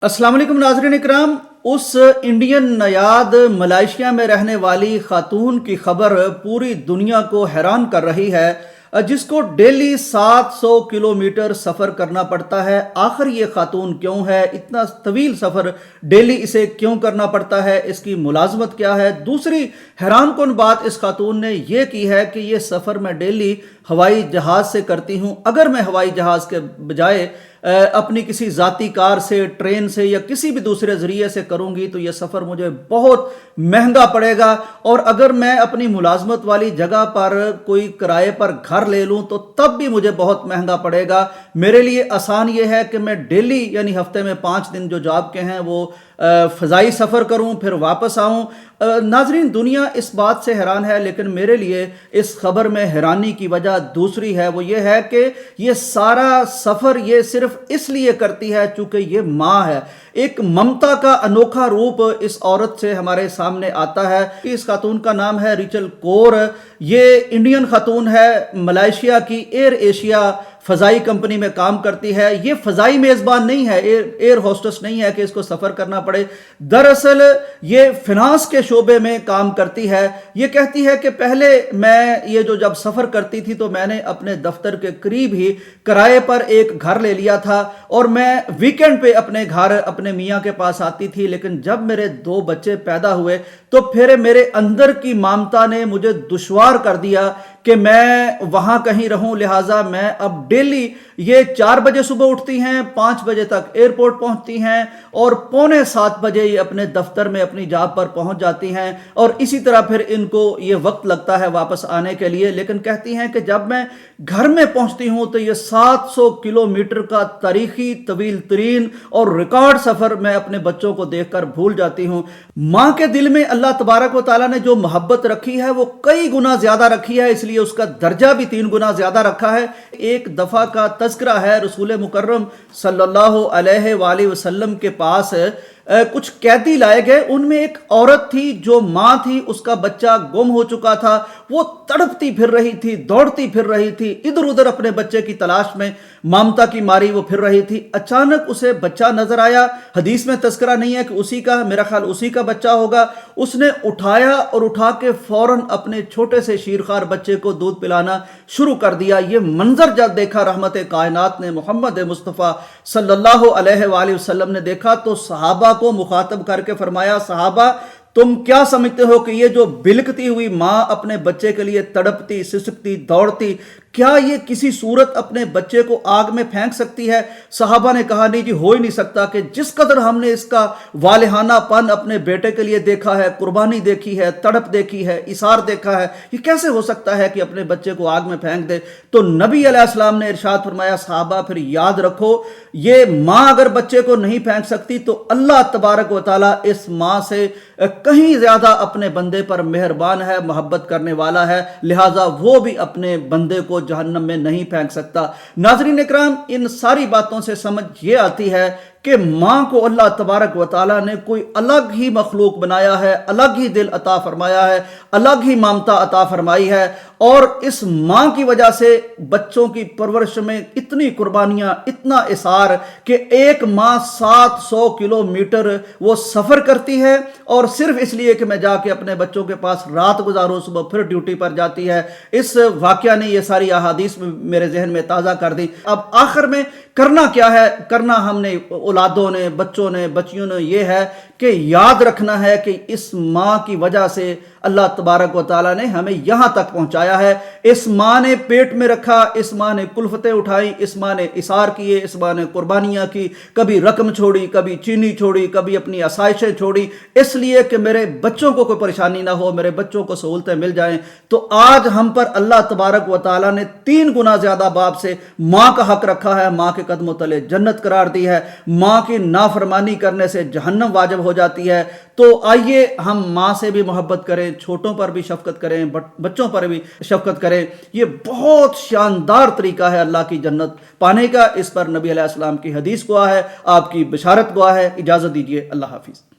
अस्सलाम वालेकुम नाज़रीन इकराम। उस इंडियन नयाद मलेशिया में रहने वाली खातून की खबर पूरी दुनिया को हैरान कर रही है, जिसको डेली 700 किलोमीटर सफ़र करना पड़ता है। आखिर ये खातून क्यों है, इतना तवील सफ़र डेली इसे क्यों करना पड़ता है, इसकी मुलाजमत क्या है। दूसरी हैरान कुन बात इस खातून ने यह की है कि ये सफ़र मैं डेली हवाई जहाज़ से करती हूँ। अगर मैं हवाई जहाज़ के बजाय अपनी किसी ज़ाती कार से, ट्रेन से या किसी भी दूसरे ज़रिए से करूँगी तो यह सफ़र मुझे बहुत महंगा पड़ेगा। और अगर मैं अपनी मुलाजमत वाली जगह पर कोई किराए पर घर ले लूँ तो तब भी मुझे बहुत महंगा पड़ेगा। मेरे लिए आसान ये है कि मैं डेली यानी हफ्ते में 5 दिन जो जॉब के हैं वो फ़ज़ाई सफ़र करूं, फिर वापस आऊं। नाजरीन, दुनिया इस बात से हैरान है, लेकिन मेरे लिए इस खबर में हैरानी की वजह दूसरी है। वो ये है कि ये सारा सफ़र ये सिर्फ इसलिए करती है चूँकि ये माँ है। एक ममता का अनोखा रूप इस औरत से हमारे सामने आता है। इस खातून का नाम है रिचल कौर। ये इंडियन खातून है, मलेशिया की एयर एशिया फ़ज़ाई कंपनी में काम करती है। ये फ़ज़ाई मेज़बान नहीं है, एयर होस्टेस नहीं है कि इसको सफ़र करना पड़े। दरअसल ये फिनांस के शोबे में काम करती है। ये कहती है कि पहले मैं ये जब सफ़र करती थी तो मैंने अपने दफ्तर के करीब ही किराए पर एक घर ले लिया था और मैं वीकेंड पे अपने घर अपने मियाँ के पास आती थी। लेकिन जब मेरे 2 बच्चे पैदा हुए तो फिर मेरे अंदर की ममता ने मुझे दुश्वार कर दिया कि मैं वहाँ कहीं रहूँ। लिहाजा मैं अब डेली ये 4 बजे सुबह उठती हैं, 5 बजे तक एयरपोर्ट पहुँचती हैं और पौने 7 बजे ये अपने दफ्तर में अपनी जॉब पर पहुँच जाती हैं। और इसी तरह फिर इनको ये वक्त लगता है वापस आने के लिए। लेकिन कहती हैं कि जब मैं घर में पहुँचती हूँ तो ये 700 किलोमीटर का तारीखी तवील तरीन और रिकॉर्ड सफ़र मैं अपने बच्चों को देखकर भूल जाती हूँ। माँ के दिल में अल्लाह तबारक व तआला ने जो मोहब्बत रखी है वो कई गुना ज्यादा रखी है, इसलिए उसका दर्जा भी 3 गुना ज्यादा रखा है। एक दफा का तज़किरा है, रसूल मुकर्रम सल्लल्लाहु अलैहि वसल्लम के पास कुछ कैदी लाए गए। उनमें एक औरत थी जो माँ थी, उसका बच्चा गुम हो चुका था। वो तड़पती फिर रही थी, दौड़ती फिर रही थी, इधर उधर अपने बच्चे की तलाश में ममता की मारी वो फिर रही थी। अचानक उसे बच्चा नजर आया। हदीस में तज़किरा नहीं है कि उसी का, मेरा ख्याल उसी का बच्चा होगा। उसने उठाया और उठा के फौरन अपने छोटे से शीरखार बच्चे को दूध पिलाना शुरू कर दिया। ये मंजर जब देखा रहमत कायनात ने, मोहम्मद मुस्तफ़ा सल्लल्लाहु अलैहि वसल्लम ने देखा तो सहाबा को मुखातब करके फरमाया, सहाबा तुम क्या समझते हो कि ये जो बिलकती हुई माँ अपने बच्चे के लिए तड़पती, सिसकती, दौड़ती, क्या ये किसी सूरत अपने बच्चे को आग में फेंक सकती है? सहाबा ने कहा, नहीं जी, हो ही नहीं सकता। कि जिस कदर हमने इसका वालिहानापन अपने बेटे के लिए देखा है, कुर्बानी देखी है, तड़प देखी है, इसार देखा है, ये कैसे हो सकता है कि अपने बच्चे को आग में फेंक दे? तो नबी अलैहिस्सलाम ने इरशाद फरमाया, सहाबा फिर याद रखो, ये माँ अगर बच्चे को नहीं फेंक सकती तो अल्लाह तबारक व तआला इस माँ से कहीं ज्यादा अपने बंदे पर मेहरबान है, मोहब्बत करने वाला है। लिहाजा वो भी अपने बंदे को जहन्नम में नहीं फेंक सकता। नाज़रीन इकराम, इन सारी बातों से समझ ये आती है कि माँ को अल्लाह तबारक व तआला ने कोई अलग ही मखलूक बनाया है, अलग ही दिल अता फरमाया है, अलग ही ममता अता फरमाई है। और इस माँ की वजह से बच्चों की परवरिश में इतनी कुर्बानियाँ, इतना इसार कि एक माँ 700 किलोमीटर वो सफ़र करती है और सिर्फ इसलिए कि मैं जाके अपने बच्चों के पास रात गुजारूँ, सुबह फिर ड्यूटी पर जाती है। इस वाक़या ने ये सारी अहादीस मेरे जहन में ताज़ा कर दी। अब आखिर में करना क्या है? करना हमने, औलादों ने, बच्चों ने, बच्चियों ने, ये है कि याद रखना है कि इस माँ की वजह से अल्लाह तबारक व तआला ने हमें यहाँ तक पहुँचाया है। इस माँ ने पेट में रखा, इस माँ ने कुल्फतें उठाई, इस माँ ने इसार किए, इस माँ ने कुर्बानियाँ की, कभी रकम छोड़ी, कभी चीनी छोड़ी, कभी अपनी आसाइशें छोड़ी, इसलिए कि मेरे बच्चों को कोई परेशानी ना हो, मेरे बच्चों को सहूलतें मिल जाएं। तो आज हम पर अल्लाह तबारक व तआला ने 3 गुना ज्यादा बाप से माँ का हक रखा है। माँ के कदमों तले जन्नत करार दी है। माँ की नाफरमानी करने से जहन्नम वाजिब हो जाती है। तो आइए हम माँ से भी मोहब्बत करें, छोटों पर भी शफकत करें, बच्चों पर भी शफकत करें। ये बहुत शानदार तरीका है अल्लाह की जन्नत पाने का। इस पर नबी अलैहिस्सलाम की हदीस गवाह है, आपकी बशारत गवाह है। इजाज़त दीजिए, अल्लाह हाफिज़।